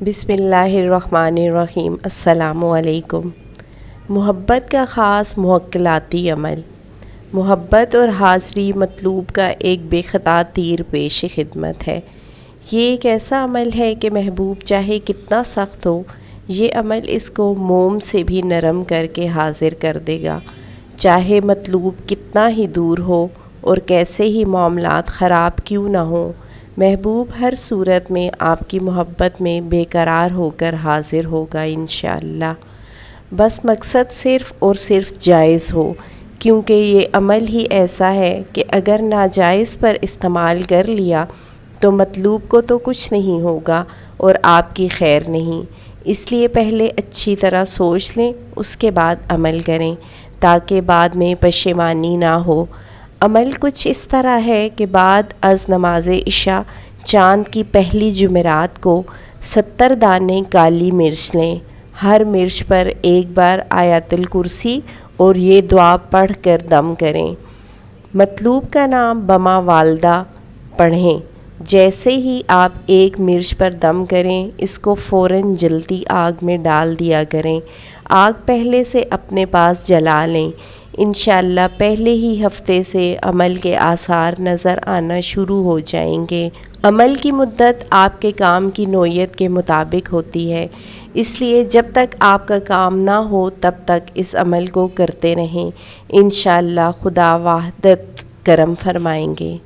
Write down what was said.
بسم اللہ الرحمن الرحیم۔ السلام علیکم۔ محبت کا خاص موکلاتی عمل۔ محبت اور حاضری مطلوب کا ایک بے خطا تیر پیش خدمت ہے۔ یہ ایک ایسا عمل ہے کہ محبوب چاہے کتنا سخت ہو، یہ عمل اس کو موم سے بھی نرم کر کے حاضر کر دے گا، چاہے مطلوب کتنا ہی دور ہو اور کیسے ہی معاملات خراب کیوں نہ ہوں۔ محبوب ہر صورت میں آپ کی محبت میں بے قرار ہو کر حاضر ہوگا انشاءاللہ۔ بس مقصد صرف اور صرف جائز ہو، کیونکہ یہ عمل ہی ایسا ہے کہ اگر ناجائز پر استعمال کر لیا تو مطلوب کو تو کچھ نہیں ہوگا اور آپ کی خیر نہیں۔ اس لیے پہلے اچھی طرح سوچ لیں، اس کے بعد عمل کریں تاکہ بعد میں پشیمانی نہ ہو۔ عمل کچھ اس طرح ہے کہ بعد از نماز عشاء چاند کی پہلی جمعرات کو 70 دانے کالی مرچ لیں، ہر مرچ پر ایک بار آیت الکرسی اور یہ دعا پڑھ کر دم کریں۔ مطلوب کا نام بما والدہ پڑھیں۔ جیسے ہی آپ ایک مرچ پر دم کریں، اس کو فوراً جلتی آگ میں ڈال دیا کریں۔ آگ پہلے سے اپنے پاس جلا لیں۔ انشاءاللہ پہلے ہی ہفتے سے عمل کے آثار نظر آنا شروع ہو جائیں گے۔ عمل کی مدت آپ کے کام کی نوعیت کے مطابق ہوتی ہے، اس لیے جب تک آپ کا کام نہ ہو تب تک اس عمل کو کرتے رہیں۔ انشاءاللہ خدا وحدت کرم فرمائیں گے۔